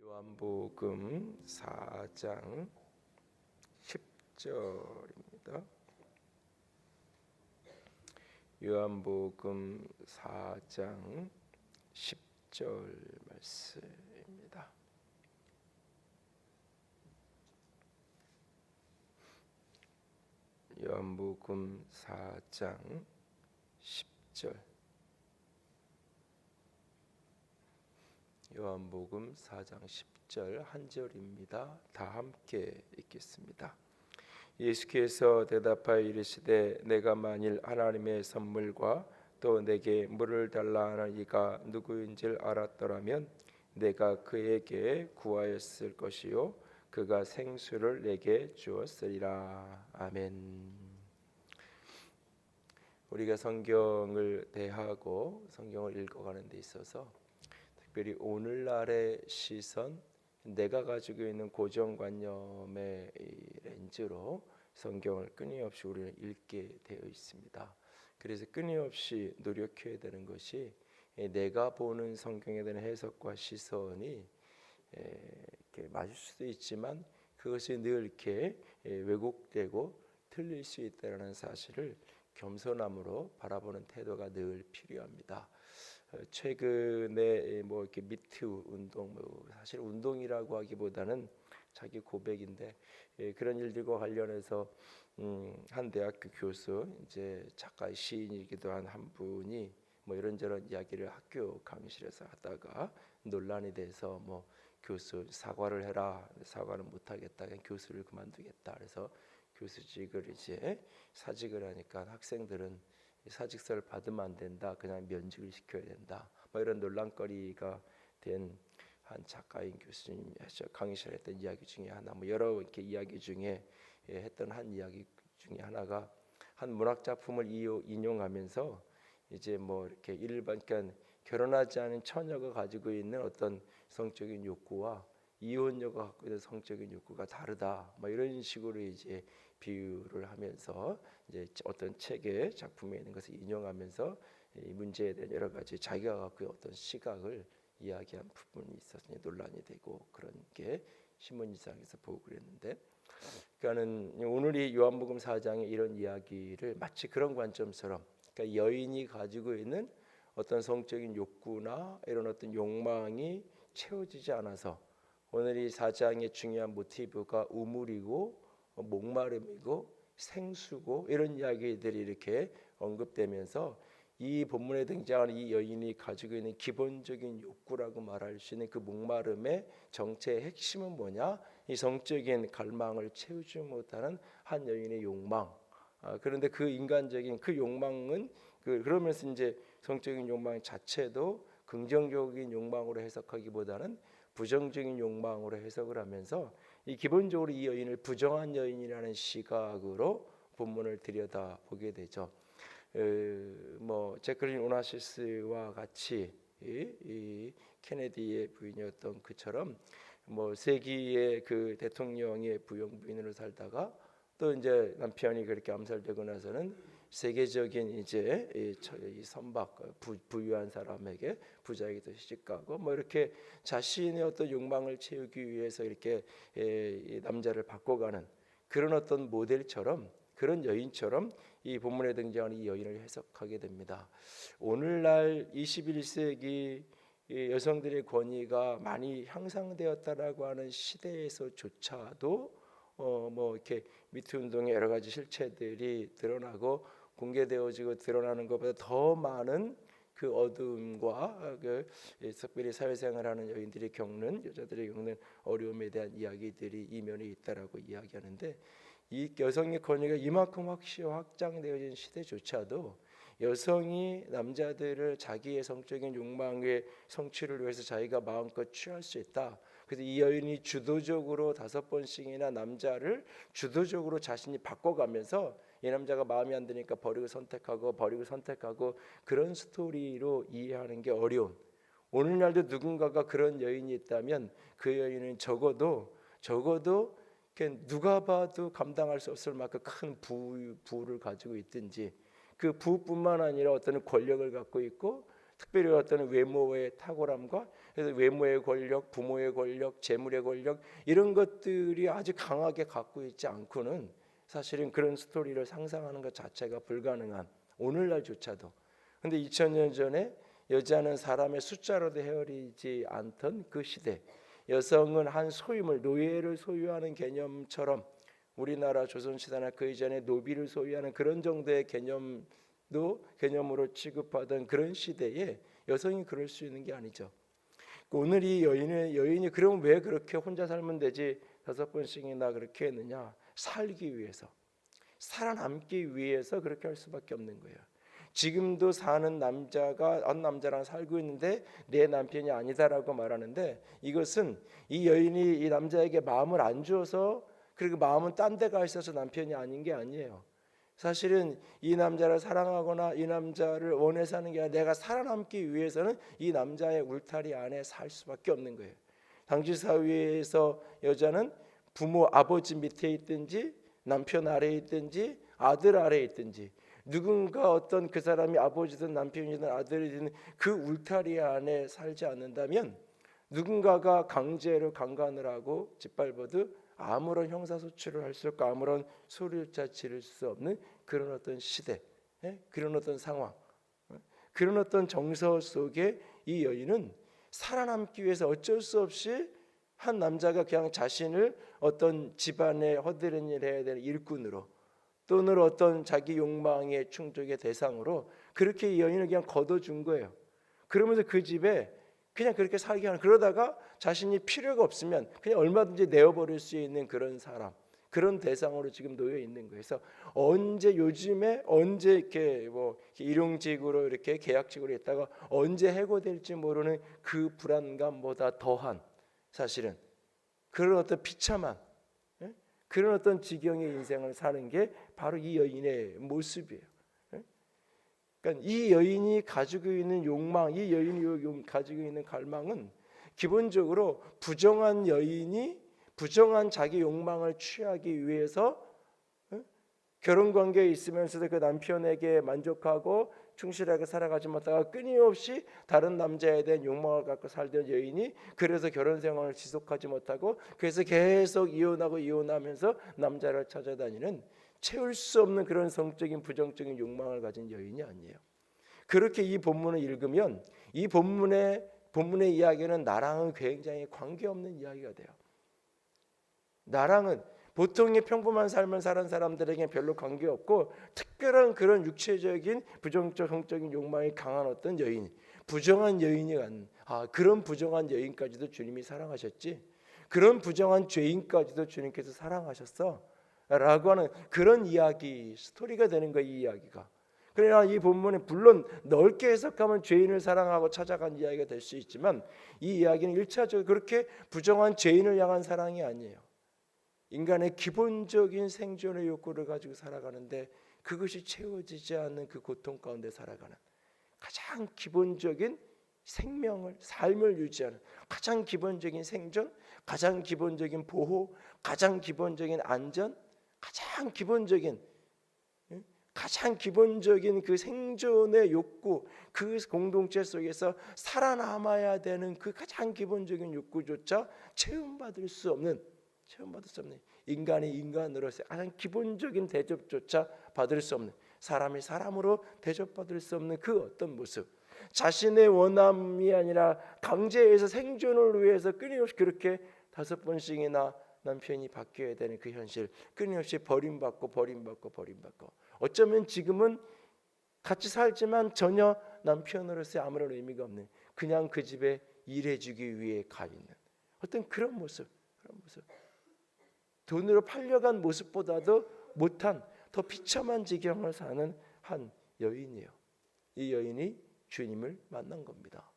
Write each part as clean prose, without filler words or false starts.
요한복음 4장 10절입니다. 요한복음 4장 10절 말씀입니다. 요한복음 4장 10절. 요한복음 4장 10절 한 절입니다. 다 함께 읽겠습니다. 예수께서 대답하여 이르시되 내가 만일 하나님의 선물과 또 내게 물을 달라 하는 이가 누구인지를 알았더라면 내가 그에게 구하였을 것이요 그가 생수를 내게 주었으리라. 아멘. 우리가 성경을 대하고 성경을 읽어가는 데 있어서 특별히 오늘날의 시선, 내가 가지고 있는 고정관념의 렌즈로 성경을 끊임없이 우리는 읽게 되어 있습니다. 그래서 끊임없이 노력해야 되는 것이 내가 보는 성경에 대한 해석과 시선이 이렇게 맞을 수도 있지만 그것이 늘 이렇게 왜곡되고 틀릴 수 있다는 사실을 겸손함으로 바라보는 태도가 늘 필요합니다. 최근에 뭐 이렇게 미투 운동, 사실 운동이라고 하기보다는 자기 고백인데 그런 일들과 관련해서 한 대학교 교수, 이제 작가 시인이기도 한 분이 뭐 이런저런 이야기를 학교 강의실에서 하다가 논란이 돼서 뭐 교수 사과를 해라, 사과는 못하겠다, 그냥 교수를 그만두겠다. 그래서 교수직을 이제 사직을 하니까 학생들은 사직서를 받으면 안 된다, 그냥 면직을 시켜야 된다, 뭐 이런 논란거리가 된 한 작가인 교수님 강의실에 했던 이야기 중에 하나, 뭐 여러 이렇게 이야기 중에 했던 한 이야기 중에 하나가 한 문학 작품을 인용하면서 이제 뭐 이렇게 일반, 그러니까 결혼하지 않은 처녀가 가지고 있는 어떤 성적인 욕구와 이혼녀가 갖고 있는 성적인 욕구가 다르다, 뭐 이런 식으로 이제 비유를 하면서 이제 어떤 책의 작품에 있는 것을 인용하면서 이 문제에 대한 여러 가지 자기가 갖고 있는 어떤 시각을 이야기한 부분이 있어서 논란이 되고, 그런 게 신문지상에서 보고 그랬는데, 그러니까는 오늘이 요한복음 4장의 이런 이야기를 마치 그런 관점처럼, 그러니까 여인이 가지고 있는 어떤 성적인 욕구나 이런 어떤 욕망이 채워지지 않아서 오늘 이 4장의 중요한 모티브가 우물이고 목마름이고 생수고 이런 이야기들이 이렇게 언급되면서 이 본문에 등장하는 이 여인이 가지고 있는 기본적인 욕구라고 말할 수 있는 그 목마름의 정체의 핵심은 뭐냐? 이 성적인 갈망을 채우지 못하는 한 여인의 욕망. 그런데 그 인간적인 그 욕망은 그러면서 이제 성적인 욕망 자체도 긍정적인 욕망으로 해석하기보다는 부정적인 욕망으로 해석을 하면서 이 기본적으로 이 여인을 부정한 여인이라는 시각으로 본문을 들여다보게 되죠. 뭐 제클린 오나시스와 같이 이 케네디의 부인이었던 그처럼 뭐 세기의 그 대통령의 부용 부인으로 살다가 또 이제 남편이 그렇게 암살되고 나서는 세계적인 이제 이 선박 부유한 사람에게 부자에게도 시집가고 뭐 이렇게 자신의 어떤 욕망을 채우기 위해서 이렇게 이 남자를 바꿔가는 그런 어떤 모델처럼, 그런 여인처럼 이 본문에 등장하는 이 여인을 해석하게 됩니다. 오늘날 21세기 여성들의 권위가 많이 향상되었다라고 하는 시대에서조차도 뭐 이렇게 미투 운동의 여러 가지 실체들이 드러나고 공개되어지고 드러나는 것보다 더 많은 그 어둠과 그 특별히 사회생활하는 여인들이 겪는, 여자들이 겪는 어려움에 대한 이야기들이 이면에 있다라고 이야기하는데, 이 여성의 권위가 이만큼 확장되어진 시대조차도 여성이 남자들을 자기의 성적인 욕망의 성취를 위해서 자기가 마음껏 취할 수 있다. 그래서 이 여인이 주도적으로 5번씩이나 남자를 주도적으로 자신이 바꿔가면서 이 남자가 마음에 안 드니까 버리고 선택하고 그런 스토리로 이해하는 게 어려운, 오늘날도 누군가가 그런 여인이 있다면 그 여인은 적어도 누가 봐도 감당할 수 없을 만큼 큰 부를 가지고 있든지, 그 부뿐만 아니라 어떤 권력을 갖고 있고 특별히 어떤 외모의 탁월함과 그래서 외모의 권력, 부모의 권력, 재물의 권력 이런 것들이 아주 강하게 갖고 있지 않고는 사실은 그런 스토리를 상상하는 것 자체가 불가능한 오늘날조차도. 근데 2000년 전에 여자는 사람의 숫자로도 헤아리지 않던 그 시대, 여성은 한 소유물, 노예를 소유하는 개념처럼 우리나라 조선시대나 그 이전에 노비를 소유하는 그런 정도의 개념으로 취급하던 그런 시대에 여성이 그럴 수 있는 게 아니죠. 오늘 이 여인이 그럼 왜 그렇게 혼자 살면 되지 5번씩이나 그렇게 했느냐? 살기 위해서, 살아남기 위해서 그렇게 할 수밖에 없는 거예요. 지금도 사는 남자가 한 남자랑 살고 있는데 내 남편이 아니다라고 말하는데, 이것은 이 여인이 이 남자에게 마음을 안 주어서, 그리고 마음은 딴 데 가 있어서 남편이 아닌 게 아니에요. 사실은 이 남자를 사랑하거나 이 남자를 원해서 하는 게 아니라 내가 살아남기 위해서는 이 남자의 울타리 안에 살 수밖에 없는 거예요. 당시 사회에서 여자는 부모 아버지 밑에 있든지 남편 아래에 있든지 아들 아래에 있든지, 누군가 어떤 그 사람이 아버지든 남편이든 아들이든 그 울타리 안에 살지 않는다면 누군가가 강제로 강간을 하고 짓밟아도 아무런 형사소치를 할 수 없고 아무런 소리조차 지를 수 없는 그런 어떤 시대, 그런 어떤 상황, 그런 어떤 정서 속에 이 여인은 살아남기 위해서 어쩔 수 없이 한 남자가 그냥 자신을 어떤 집안에 허드렛 일을 해야 되는 일꾼으로, 또는 어떤 자기 욕망의 충족의 대상으로 그렇게 이 여인을 그냥 걷어준 거예요. 그러면서 그 집에 그냥 그렇게 살게 하는, 그러다가 자신이 필요가 없으면 그냥 얼마든지 내어버릴 수 있는 그런 사람, 그런 대상으로 지금 놓여 있는 거예요. 그래서 요즘에 언제 이렇게 일용직으로 이렇게 계약직으로 있다가 언제 해고될지 모르는 그 불안감보다 더한, 사실은 그런 어떤 비참한, 그런 어떤 지경의 인생을 사는 게 바로 이 여인의 모습이에요. 그러니까 이 여인이 가지고 있는 욕망, 이 여인이 가지고 있는 갈망은 기본적으로 부정한 여인이 부정한 자기 욕망을 취하기 위해서 결혼 관계에 있으면서도 그 남편에게 만족하고 충실하게 살아가지 못하다가 끊임없이 다른 남자에 대한 욕망을 갖고 살던 여인이, 그래서 결혼 생활을 지속하지 못하고 그래서 계속 이혼하면서 남자를 찾아다니는, 채울 수 없는 그런 성적인 부정적인 욕망을 가진 여인이 아니에요. 그렇게 이 본문을 읽으면 이 본문의 이야기는 나랑은 굉장히 관계없는 이야기가 돼요. 나랑은 보통의 평범한 삶을 사는 사람들에게 별로 관계없고, 특별한 그런 육체적인 부정적 성적인 욕망이 강한 어떤 여인, 부정한 여인이 그런 부정한 여인까지도 주님이 사랑하셨지, 그런 부정한 죄인까지도 주님께서 사랑하셨어 라고 하는 그런 이야기, 스토리가 되는 거야, 이 이야기가. 그러나 이 본문에 물론 넓게 해석하면 죄인을 사랑하고 찾아간 이야기가 될 수 있지만, 이 이야기는 1차적으로 그렇게 부정한 죄인을 향한 사랑이 아니에요. 인간의 기본적인 생존의 욕구를 가지고 살아가는데 그것이 채워지지 않는 그 고통 가운데 살아가는, 가장 기본적인 삶을 유지하는 가장 기본적인 생존, 가장 기본적인 보호, 가장 기본적인 안전, 가장 기본적인 그 생존의 욕구, 그 공동체 속에서 살아남아야 되는 그 가장 기본적인 욕구조차 체험받을 수 없는 인간이 인간으로서 가장 기본적인 대접조차 받을 수 없는, 사람이 사람으로 대접받을 수 없는 그 어떤 모습, 자신의 원함이 아니라 강제해서 생존을 위해서 끊임없이 그렇게 5번씩이나 남편이 바뀌어야 되는 그 현실, 끊임없이 버림받고 어쩌면 지금은 같이 살지만 전혀 남편으로서의 아무런 의미가 없는, 그냥 그 집에 일해주기 위해 가 있는 어떤 그런 모습, 돈으로 팔려간 모습보다도 못한 더 비참한 지경을 사는 한 여인이에요. 이 여인이 주님을 만난 겁니다.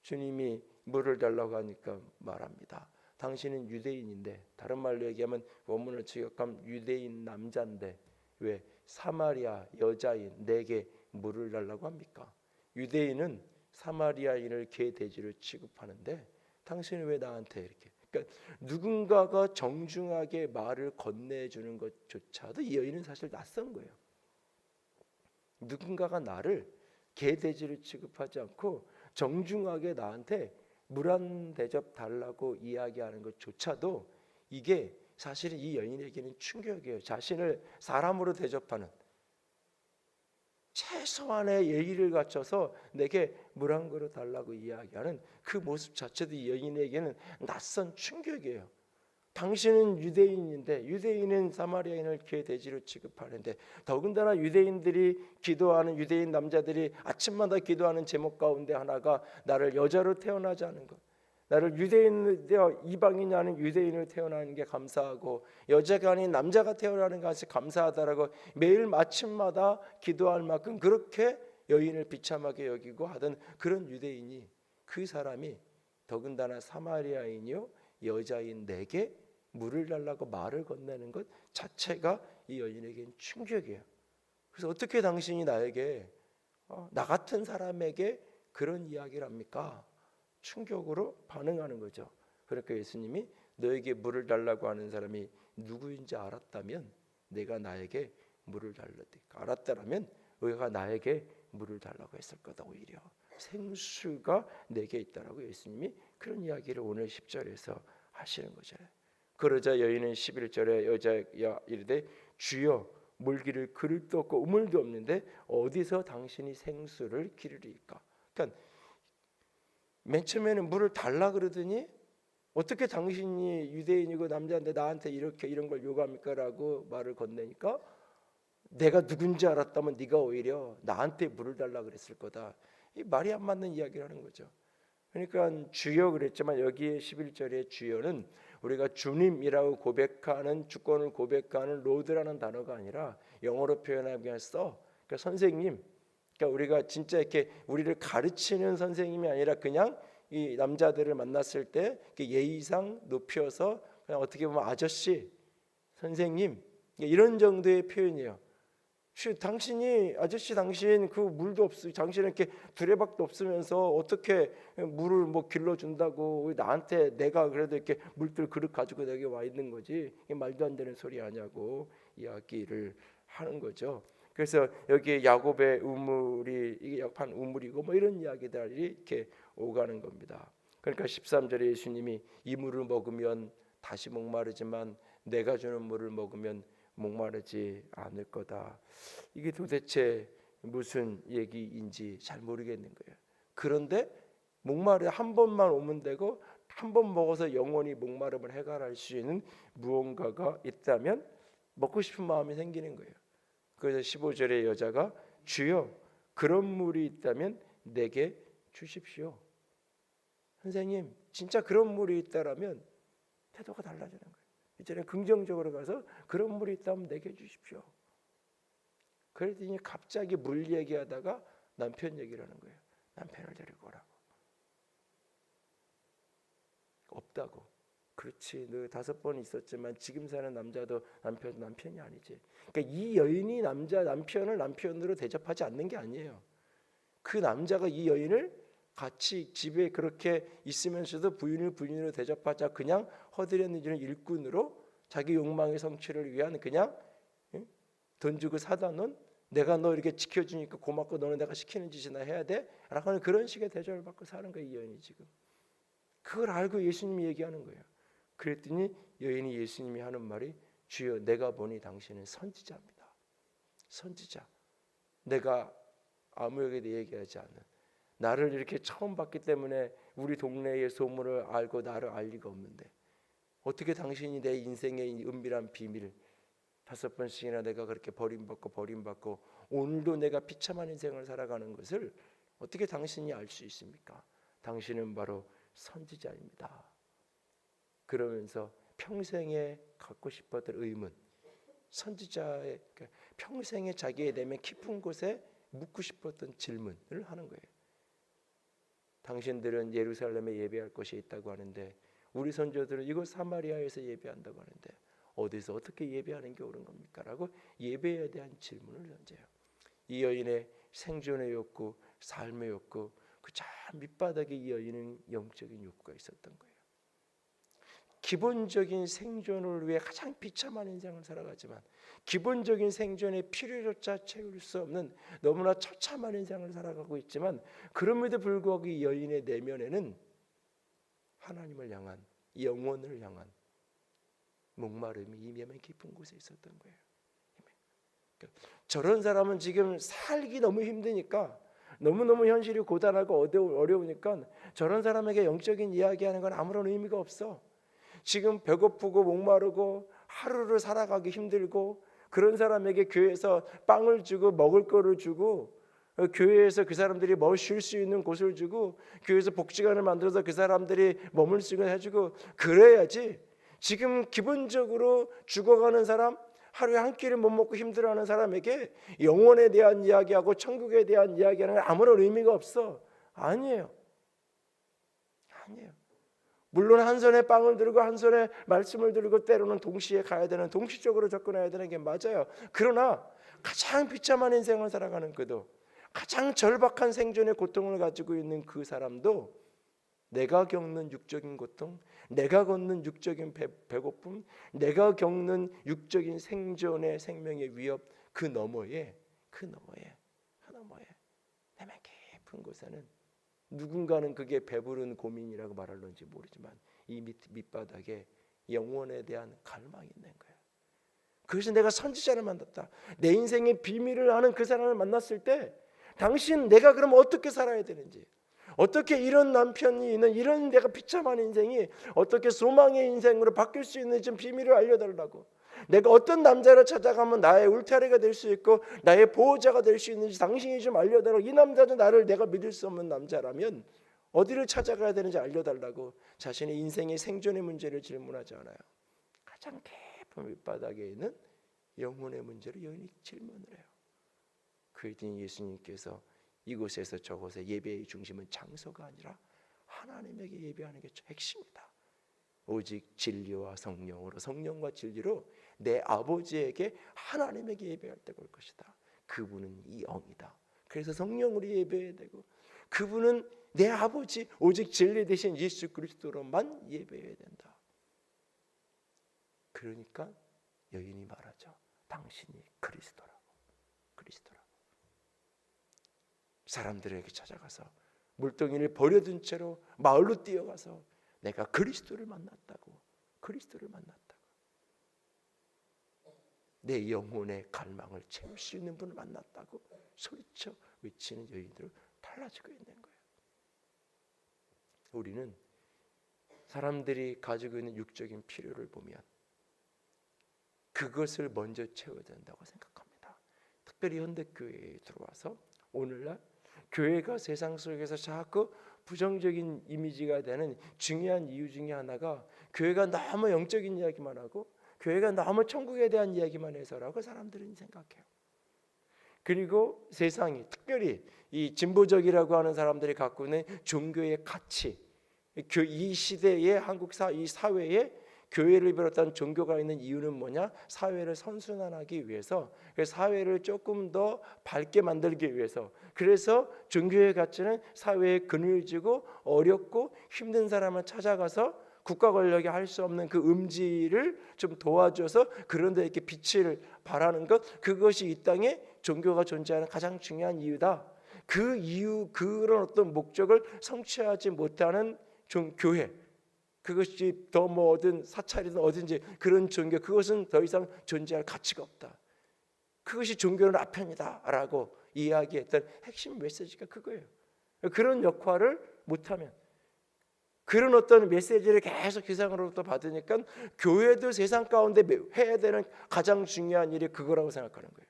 주님이 물을 달라고 하니까 말합니다. 당신은 유대인인데, 다른 말로 얘기하면 원문을 직역하면 유대인 남자인데 왜 사마리아 여자인 내게 물을 달라고 합니까? 유대인은 사마리아인을 개돼지로 취급하는데 당신은 왜 나한테 이렇게, 그러니까 누군가가 정중하게 말을 건네주는 것조차도 이 여인은 사실 낯선 거예요. 누군가가 나를 개돼지를 취급하지 않고 정중하게 나한테 물 한 대접 달라고 이야기하는 것조차도 이게 사실은 이 여인에게는 충격이에요. 자신을 사람으로 대접하는, 최소한의 예의를 갖춰서 내게 물 한 그릇 달라고 이야기하는 그 모습 자체도 이 여인에게는 낯선 충격이에요. 당신은 유대인인데 유대인은 사마리아인을 개돼지로 취급하는데, 더군다나 유대인들이 기도하는, 유대인 남자들이 아침마다 기도하는 제목 가운데 하나가 나를 여자로 태어나지 않은 것, 나를 유대인 이방인이 아닌 유대인으로 태어나는 게 감사하고 여자가 아닌 남자가 태어나는 것이 감사하다라고 매일 아침마다 기도할 만큼 그렇게 여인을 비참하게 여기고 하던 그런 유대인이, 그 사람이 더군다나 사마리아인이요 여자인 내게 물을 달라고 말을 건네는 것 자체가 이 여인에게는 충격이에요. 그래서 어떻게 당신이 나에게 나 같은 사람에게 그런 이야기를 합니까? 충격으로 반응하는 거죠. 그러니까 예수님이 너에게 물을 달라고 하는 사람이 누구인지 알았다면 내가 나에게 물을 달라니까, 알았다라면 너가 나에게 물을 달라고 했을 거다. 오히려 생수가 내게 있다라고 예수님이 그런 이야기를 오늘 10절에서 하시는 거죠. 그러자 여인은 11절에 여자야 이르되 주여 물기를 그릇도 없고 우물도 없는데 어디서 당신이 생수를 기르리까? 그러니까 맨 처음에는 물을 달라 그러더니 어떻게 당신이 유대인이고 남자인데 나한테 이렇게 이런 걸 요구합니까? 라고 말을 건네니까 내가 누군지 알았다면 네가 오히려 나한테 물을 달라 그랬을 거다. 이 말이 안 맞는 이야기를 하는 거죠. 그러니까 주여 그랬지만 여기에 11절의 주여는 우리가 주님이라고 고백하는, 주권을 고백하는 로드라는 단어가 아니라 영어로 표현하기 위해서 그러니까 선생님, 그러니까 우리가 진짜 이렇게 우리를 가르치는 선생님이 아니라 그냥 이 남자들을 만났을 때 예의상 높여서 그냥 어떻게 보면 아저씨, 선생님 이런 정도의 표현이에요. 당신이 아저씨, 당신 그 물도 없어, 당신은 이렇게 두레박도 없으면서 어떻게 물을 뭐 길러준다고 나한테, 내가 그래도 이렇게 물들 그릇 가지고 내게 와 있는 거지, 이게 말도 안 되는 소리 아냐고 이야기를 하는 거죠. 그래서 여기에 야곱의 우물이 이게 약한 우물이고 뭐 이런 이야기들이 이렇게 오가는 겁니다. 그러니까 13절에 예수님이 이 물을 먹으면 다시 목마르지만 내가 주는 물을 먹으면 목마르지 않을 거다. 이게 도대체 무슨 얘기인지 잘 모르겠는 거예요. 그런데 목마르 한 번만 오면 되고 한 번 먹어서 영원히 목마름을 해결할 수 있는 무언가가 있다면 먹고 싶은 마음이 생기는 거예요. 그래서 15절의 여자가 주여 그런 물이 있다면 내게 주십시오. 선생님 진짜 그런 물이 있다라면 태도가 달라지는 거예요. 이제는 긍정적으로 가서 그런 물이 있다면 내게 주십시오. 그랬더니 갑자기 물 얘기하다가 남편 얘기를 하는 거예요. 남편을 데리고 오라고. 없다고. 그렇지, 너 5번 있었지만 지금 사는 남자도 남편이 아니지. 그러니까 이 여인이 남편을 남편으로 대접하지 않는 게 아니에요. 그 남자가 이 여인을 같이 집에 그렇게 있으면서도 부인으로 대접하자 그냥 허드렛 일꾼으로 자기 욕망의 성취를 위한 그냥 돈 주고 사다 놓은, 내가 너 이렇게 지켜주니까 고맙고 너는 내가 시키는 짓이나 해야 돼? 라고 하는 그런 식의 대접을 받고 사는 거예요. 이 여인이 지금. 그걸 알고 예수님이 얘기하는 거예요. 그랬더니 여인이 예수님이 하는 말이 주여 내가 보니 당신은 선지자입니다. 선지자. 내가 아무에게도 얘기하지 않는, 나를 이렇게 처음 봤기 때문에 우리 동네의 소문을 알고 나를 알 리가 없는데 어떻게 당신이 내 인생의 은밀한 비밀 5번씩이나 내가 그렇게 버림받고 오늘도 내가 비참한 인생을 살아가는 것을 어떻게 당신이 알 수 있습니까? 당신은 바로 선지자입니다. 그러면서 평생에 갖고 싶었던 의문, 선지자의 평생에 자기의 내면 깊은 곳에 묻고 싶었던 질문을 하는 거예요. 당신들은 예루살렘에 예배할 곳이 있다고 하는데 우리 선조들은 이곳 사마리아에서 예배한다고 하는데 어디서 어떻게 예배하는 게 옳은 겁니까? 라고 예배에 대한 질문을 던져요. 이 여인의 생존의 욕구, 삶의 욕구, 그 저 밑바닥에 이 여인은 영적인 욕구가 있었던 거예요. 기본적인 생존을 위해 가장 비참한 인생을 살아가지만 기본적인 생존의 필요조차 채울 수 없는 너무나 처참한 인생을 살아가고 있지만 그럼에도 불구하고 이 여인의 내면에는 하나님을 향한 영혼을 향한 목마름이 이미 깊은 곳에 있었던 거예요. 저런 사람은 지금 살기 너무 힘드니까 너무너무 현실이 고단하고 어려우니까 저런 사람에게 영적인 이야기하는 건 아무런 의미가 없어. 지금 배고프고 목마르고 하루를 살아가기 힘들고 그런 사람에게 교회에서 빵을 주고 먹을 거를 주고 교회에서 그 사람들이 쉴 수 있는 곳을 주고 교회에서 복지관을 만들어서 그 사람들이 머물 수 있게 해주고 그래야지. 지금 기본적으로 죽어가는 사람, 하루에 한 끼를 못 먹고 힘들어하는 사람에게 영혼에 대한 이야기하고 천국에 대한 이야기하는 건 아무런 의미가 없어. 아니에요. 물론 한 손에 빵을 들고 한 손에 말씀을 들고 때로는 동시에 가야 되는, 동시적으로 접근해야 되는 게 맞아요. 그러나 가장 비참한 인생을 살아가는 그도, 가장 절박한 생존의 고통을 가지고 있는 그 사람도 내가 겪는 육적인 고통, 내가 겪는 육적인 배고픔, 내가 겪는 육적인 생존의 생명의 위협, 그 너머에 내면 깊은 곳에는 누군가는 그게 배부른 고민이라고 말할런지 모르지만 이 밑바닥에 영혼에 대한 갈망이 있는 거예요. 그래서 내가 선지자를 만났다. 내 인생의 비밀을 아는 그 사람을 만났을 때 당신 내가 그럼 어떻게 살아야 되는지, 어떻게 이런 남편이 있는 이런 내가 비참한 인생이 어떻게 소망의 인생으로 바뀔 수 있는지 좀 비밀을 알려달라고, 내가 어떤 남자를 찾아가면 나의 울타리가 될 수 있고 나의 보호자가 될 수 있는지 당신이 좀 알려달라고. 이 남자는 나를 내가 믿을 수 없는 남자라면 어디를 찾아가야 되는지 알려달라고 자신의 인생의 생존의 문제를 질문하지 않아요. 가장 깊은 밑바닥에 있는 영혼의 문제를 여인이 질문을 해요. 그랬더니 예수님께서 이곳에서 저곳에 예배의 중심은 장소가 아니라 하나님에게 예배하는 게 핵심이다. 오직 진리와 성령으로, 성령과 진리로 내 아버지에게, 하나님에게 예배할 때가 올 것이다. 그분은 이 영이다. 그래서 성령으로 예배해야 되고 그분은 내 아버지, 오직 진리 대신 예수 그리스도로만 예배해야 된다. 그러니까 여인이 말하죠. 당신이 그리스도라고. 사람들에게 찾아가서 물동이를 버려둔 채로 마을로 뛰어가서 내가 그리스도를 만났다고. 내 영혼의 갈망을 채울 수 있는 분을 만났다고 소리쳐 외치는 여인들을 달라지고 있는 거예요. 우리는 사람들이 가지고 있는 육적인 필요를 보면 그것을 먼저 채워야 된다고 생각합니다. 특별히 현대교회에 들어와서 오늘날 교회가 세상 속에서 자꾸 부정적인 이미지가 되는 중요한 이유 중에 하나가 교회가 너무 영적인 이야기만 하고 교회가 너무 천국에 대한 이야기만 해서라고 사람들은 생각해요. 그리고 세상이, 특별히 이 진보적이라고 하는 사람들이 갖고 있는 종교의 가치, 이 시대의 한국 이 사회에 교회를 비롯한 종교가 있는 이유는 뭐냐? 사회를 선순환하기 위해서, 사회를 조금 더 밝게 만들기 위해서. 그래서 종교의 가치는 사회에 그늘지고 어렵고 힘든 사람을 찾아가서 국가 권력이 할 수 없는 그 음지를 좀 도와줘서 그런 데 이렇게 빛을 발하는 것, 그것이 이 땅에 종교가 존재하는 가장 중요한 이유다. 그 이유, 그런 어떤 목적을 성취하지 못하는 교회, 그것이 더 뭐든 사찰이든 어딘지 그런 종교, 그것은 더 이상 존재할 가치가 없다. 그것이 종교는 아편이다라고 이야기했던 핵심 메시지가 그거예요. 그런 역할을 못하면, 그런 어떤 메시지를 계속 세상으로부터 받으니까 교회도 세상 가운데 해야 되는 가장 중요한 일이 그거라고 생각하는 거예요.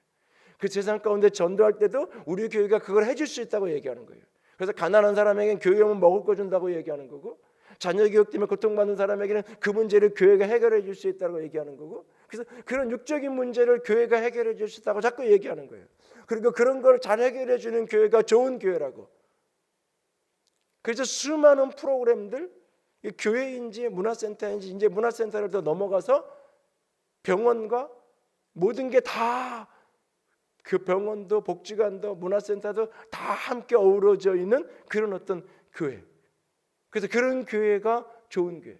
그 세상 가운데 전도할 때도 우리 교회가 그걸 해줄 수 있다고 얘기하는 거예요. 그래서 가난한 사람에게는 교회 오면 먹을 거 준다고 얘기하는 거고, 자녀 교육 때문에 고통받는 사람에게는 그 문제를 교회가 해결해 줄 수 있다고 얘기하는 거고, 그래서 그런 육적인 문제를 교회가 해결해 줄 수 있다고 자꾸 얘기하는 거예요. 그리고 그런 걸 잘 해결해 주는 교회가 좋은 교회라고. 그래서 수많은 프로그램들, 교회인지 문화센터인지 이제 문화센터를 더 넘어가서 병원과 모든 게 다, 그 병원도 복지관도 문화센터도 다 함께 어우러져 있는 그런 어떤 교회. 그래서 그런 교회가 좋은 교회.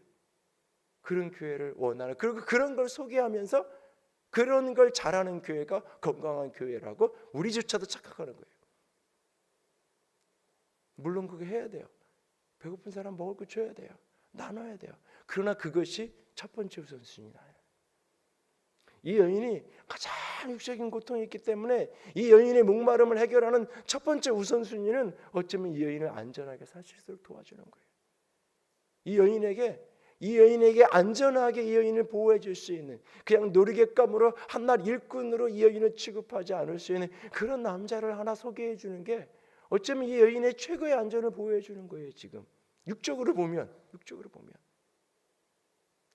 그런 교회를 원하는, 그리고 그런 걸 소개하면서 그런 걸 잘하는 교회가 건강한 교회라고 우리조차도 착각하는 거예요. 물론 그거 해야 돼요. 배고픈 사람 먹을 거 줘야 돼요. 나눠야 돼요. 그러나 그것이 첫 번째 우선순위는 아니에요. 이 여인이 가장 육적인 고통이 있기 때문에 이 여인의 목마름을 해결하는 첫 번째 우선순위는 어쩌면 이 여인을 안전하게 살 수 있도록 도와주는 거예요. 이 여인에게 안전하게 이 여인을 보호해 줄 수 있는, 그냥 놀이객감으로 한낱 일꾼으로 이 여인을 취급하지 않을 수 있는 그런 남자를 하나 소개해 주는 게 어쩌면 이 여인의 최고의 안전을 보호해 주는 거예요. 지금 육적으로 보면.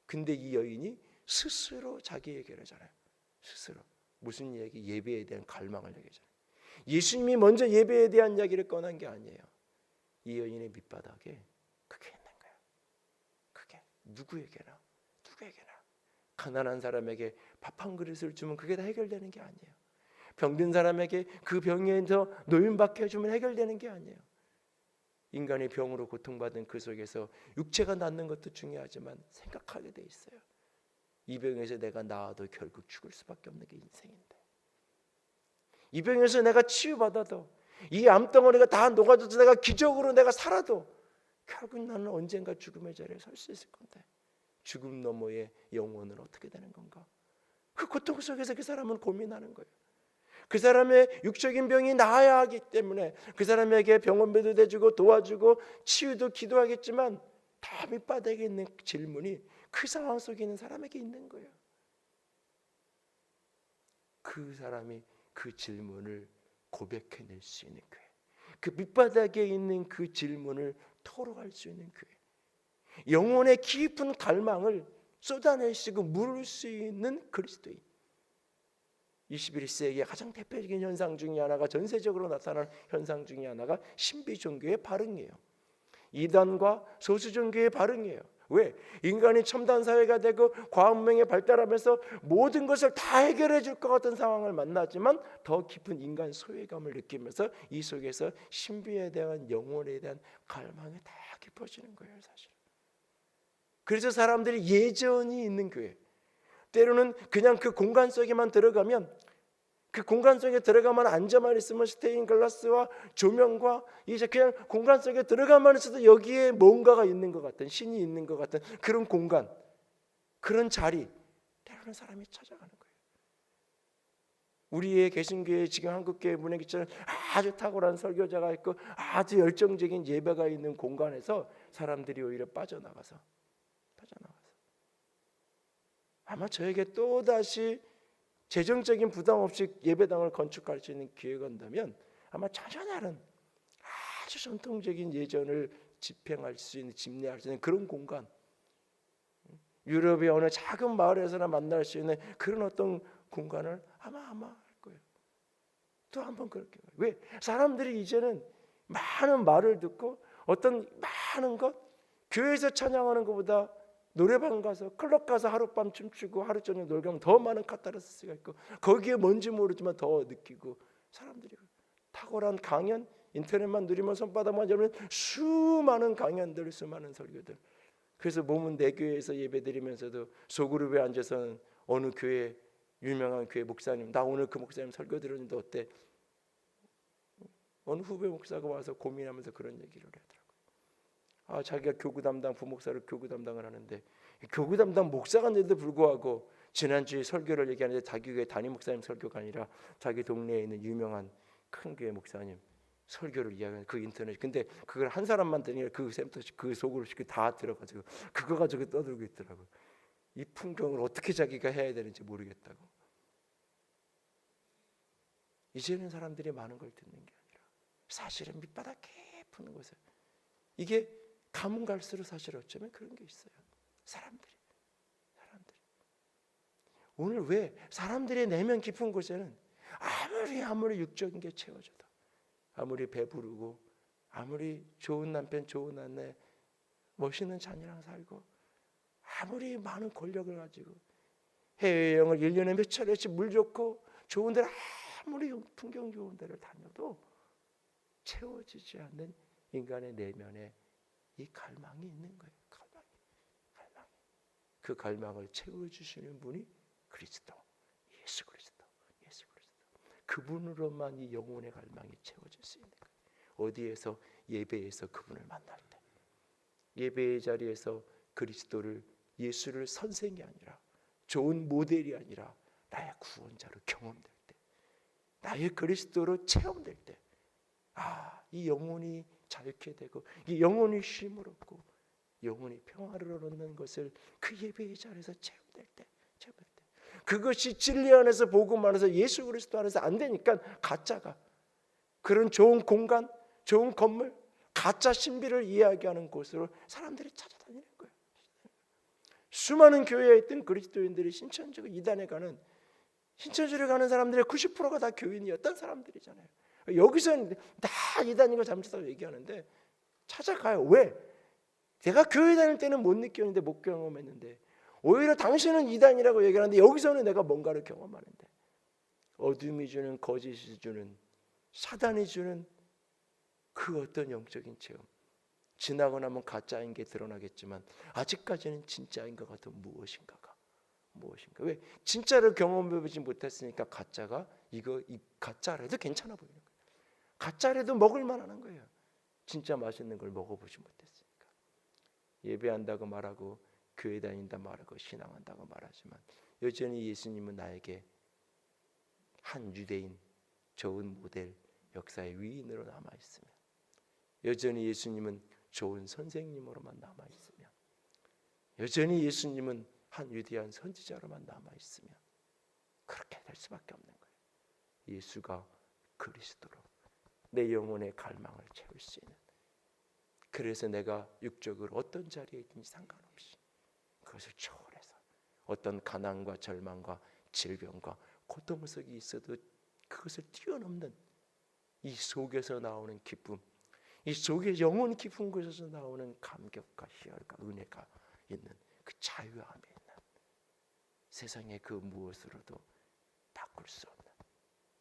근데 이 여인이 스스로 자기 얘기를 하잖아요. 스스로 무슨 얘기? 예배에 대한 갈망을 얘기하잖아요. 예수님이 먼저 예배에 대한 이야기를 꺼낸 게 아니에요. 이 여인의 밑바닥에 그게 있는 거예요. 그게 누구에게나 가난한 사람에게 밥 한 그릇을 주면 그게 다 해결되는 게 아니에요. 병든 사람에게 그 병에서 노인받게 해주면 해결되는 게 아니에요. 인간이 병으로 고통받은 그 속에서 육체가 낫는 것도 중요하지만 생각하게 돼 있어요. 이 병에서 내가 나아도 결국 죽을 수밖에 없는 게 인생인데, 이 병에서 내가 치유받아도, 이 암덩어리가 다 녹아져서 내가 기적으로 내가 살아도 결국 나는 언젠가 죽음의 자리에 설 수 있을 건데 죽음 너머의 영혼은 어떻게 되는 건가? 그 고통 속에서 그 사람은 고민하는 거예요. 그 사람의 육적인 병이 나아야 하기 때문에 그 사람에게 병원비도 대주고 도와주고 치유도 기도하겠지만 다 밑바닥에 있는 질문이 그 상황 속에 있는 사람에게 있는 거예요. 그 사람이 그 질문을 고백해낼 수 있는 교회, 그 밑바닥에 있는 그 질문을 토로할 수 있는 교회, 영혼의 깊은 갈망을 쏟아내시고 물을 수 있는 그리스도인. 21세기의 가장 대표적인 현상 중에 하나가, 전세적으로 나타나는 현상 중에 하나가 신비 종교의 발흥이에요. 이단과 소수 종교의 발흥이에요. 왜? 인간이 첨단 사회가 되고 과학문명이 발달하면서 모든 것을 다 해결해 줄 것 같은 상황을 만나지만 더 깊은 인간 소외감을 느끼면서 이 속에서 신비에 대한, 영혼에 대한 갈망이 다 깊어지는 거예요, 사실. 그래서 사람들이 예전이 있는 교회, 때로는 그냥 그 공간 속에만 들어가면, 그 공간 속에 들어가만 앉아만 있으면 스테인 글라스와 조명과 이제 그냥 공간 속에 들어가만 있어도 여기에 뭔가가 있는 것 같은, 신이 있는 것 같은 그런 공간, 그런 자리, 때로는 사람이 찾아가는 거예요. 우리의 개신교회, 지금 한국교회 문화기처럼 아주 탁월한 설교자가 있고 아주 열정적인 예배가 있는 공간에서 사람들이 오히려 빠져나가서 아마 저에게 또다시 재정적인 부담 없이 예배당을 건축할 수 있는 기회가 온다면 아마 전혀 다른 아주 전통적인 예전을 집행할 수 있는, 집례할 수 있는 그런 공간, 유럽의 어느 작은 마을에서나 만날 수 있는 그런 어떤 공간을 아마 할 거예요. 또 한번 그렇게. 왜? 사람들이 이제는 많은 말을 듣고 어떤 많은 것, 교회에서 찬양하는 것보다 노래방 가서, 클럽 가서 하룻밤 춤추고 하루 종일 놀고 하면 더 많은 카타르시스가 있고 거기에 뭔지 모르지만 더 느끼고, 사람들이 탁월한 강연, 인터넷만 누리면 손바닥만 잡으면 수많은 강연들, 수많은 설교들. 그래서 몸은 내 교회에서 예배드리면서도 소그룹에 앉아서는 어느 교회, 유명한 교회 목사님, 나 오늘 그 목사님 설교 들었는데 어때? 어느 후배 목사가 와서 고민하면서 그런 얘기를 하더라고요. 자기가 교구 담당 부목사를 교구 담당을 하는데, 교구 담당 목사간데도 불구하고 지난주에 설교를 얘기하는데 자기 교회 담임 목사님 설교가 아니라 자기 동네에 있는 유명한 큰 교회 목사님 설교를 이야기하는 그 인터넷. 근데 그걸 한 사람만 들으니까 그 샘터, 그 속으로 다 들어가지고 그거 가지고 떠들고 있더라고요. 이 풍경을 어떻게 자기가 해야 되는지 모르겠다고. 이제는 사람들이 많은 걸 듣는 게 아니라 사실은 밑바닥 깊은 곳에, 이게 가면 갈수록 사실 어쩌면 그런 게 있어요. 사람들이 오늘 왜 사람들의 내면 깊은 곳에는 아무리 육적인 게 채워져도, 아무리 배부르고 아무리 좋은 남편 좋은 아내 멋있는 자녀랑 살고 아무리 많은 권력을 가지고 해외여행을 1년에 몇 차례씩 물 좋고 좋은 데를 아무리 풍경 좋은 데를 다녀도 채워지지 않는 인간의 내면에 이 갈망이 있는 거예요. 갈망이. 그 갈망을 채워주시는 분이 그리스도, 예수 그리스도, 예수 그리스도. 그분으로만 이 영혼의 갈망이 채워질 수 있는 거예요. 어디에서? 예배에서 그분을 만날 때, 예배의 자리에서 그리스도를, 예수를 선생이 아니라, 좋은 모델이 아니라 나의 구원자로 경험될 때, 나의 그리스도로 체험될 때, 이 영혼이 자유케 되고 이 영혼이 쉼을 얻고 영혼이 평화를 얻는 것을 그 예배의 자리에서 체험될 때, 그것이 진리 안에서, 복음 안에서, 예수 그리스도 안에서 안 되니까 가짜가, 그런 좋은 공간, 좋은 건물, 가짜 신비를 이야기하는 곳으로 사람들이 찾아다니는 거예요. 수많은 교회에 있던 그리스도인들이 신천지고 이단에 가는, 신천지를 가는 사람들의 90%가 다 교인이었던 사람들이잖아요. 여기서는 다 이단이고 잠시다고 얘기하는데 찾아가요. 왜? 내가 교회 다닐 때는 못 느꼈는데, 못 경험했는데, 오히려 당신은 이단이라고 얘기하는데 여기서는 내가 뭔가를 경험하는데, 어둠이 주는, 거짓이 주는, 사단이 주는 그 어떤 영적인 체험, 지나고 나면 가짜인 게 드러나겠지만 아직까지는 진짜인 것 같은 무엇인가. 왜? 진짜를 경험해보지 못했으니까 가짜가, 이 가짜라도 괜찮아 보이는 거예요. 가짜라도 먹을만한 거예요. 진짜 맛있는 걸 먹어보지 못했으니까. 예배한다고 말하고 교회 다닌다 말하고 신앙한다고 말하지만 여전히 예수님은 나에게 한 유대인, 좋은 모델, 역사의 위인으로 남아있으며, 여전히 예수님은 좋은 선생님으로만 남아있으며, 여전히 예수님은 한 위대한 선지자로만 남아있으며, 그렇게 될 수밖에 없는 거예요. 예수가 그리스도로 내 영혼의 갈망을 채울 수 있는, 그래서 내가 육적으로 어떤 자리에 있든지 상관없이 그것을 초월해서 어떤 가난과 절망과 질병과 고통 속에 있어도 그것을 뛰어넘는, 이 속에서 나오는 기쁨, 이 속에 영혼 깊은 곳에서 나오는 감격과 희열과 은혜가 있는 그 자유함이 있는, 세상의 그 무엇으로도 바꿀 수 없는,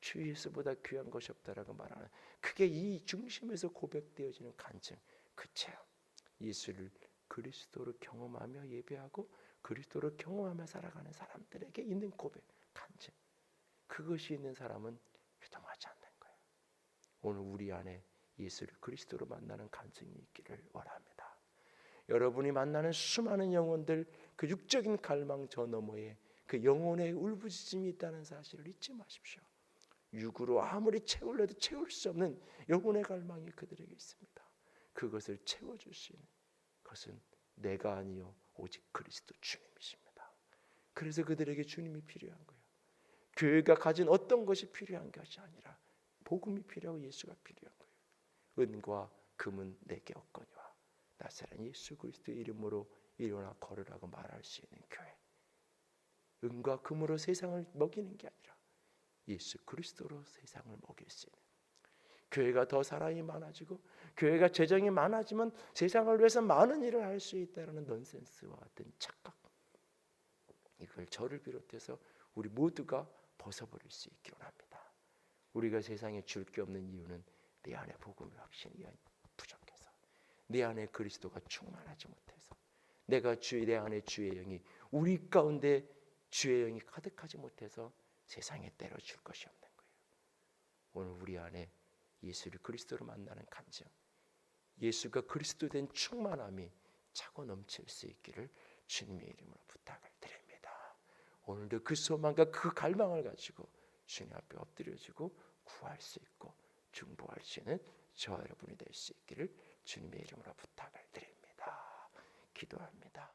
주 예수보다 귀한 것이 없다라고 말하는, 그게 이 중심에서 고백되어지는 간증, 그 체험, 예수를 그리스도로 경험하며 예배하고 그리스도로 경험하며 살아가는 사람들에게 있는 고백, 간증, 그것이 있는 사람은 유동하지 않는 거예요. 오늘 우리 안에 예수를 그리스도로 만나는 간증이 있기를 원합니다. 여러분이 만나는 수많은 영혼들, 그 육적인 갈망 저 너머에 그 영혼의 울부짖음이 있다는 사실을 잊지 마십시오. 육으로 아무리 채우려도 채울 수 없는 영혼의 갈망이 그들에게 있습니다. 그것을 채워줄 수 있는 것은 내가 아니요 오직 그리스도 주님이십니다. 그래서 그들에게 주님이 필요한 거예요. 교회가 가진 어떤 것이 필요한 것이 아니라 복음이 필요하고 예수가 필요한 거예요. 은과 금은 내게 없거니와 나사렛 예수 그리스도의 이름으로 일어나 걸으라고 말할 수 있는 교회. 은과 금으로 세상을 먹이는 게 아니라 예수 그리스도로 세상을 먹일 수 있는 교회가 더 사람이 많아지고 교회가 재정이 많아지면 세상을 위해서 많은 일을 할 수 있다는 넌센스와 같은 착각, 이걸 저를 비롯해서 우리 모두가 벗어버릴 수 있기를 원합니다. 우리가 세상에 줄 게 없는 이유는 내 안에 복음의 확신이 부족해서, 내 안에 그리스도가 충만하지 못해서, 내 안에 주의 영이, 우리 가운데 주의 영이 가득하지 못해서 세상에 때려줄 것이 없는 거예요. 오늘 우리 안에 예수를 그리스도로 만나는 간증, 예수가 그리스도 된 충만함이 차고 넘칠 수 있기를 주님의 이름으로 부탁을 드립니다. 오늘도 그 소망과 그 갈망을 가지고 주님 앞에 엎드려지고 구할 수 있고 중보할 수 있는 저와 여러분이 될 수 있기를 주님의 이름으로 부탁을 드립니다. 기도합니다.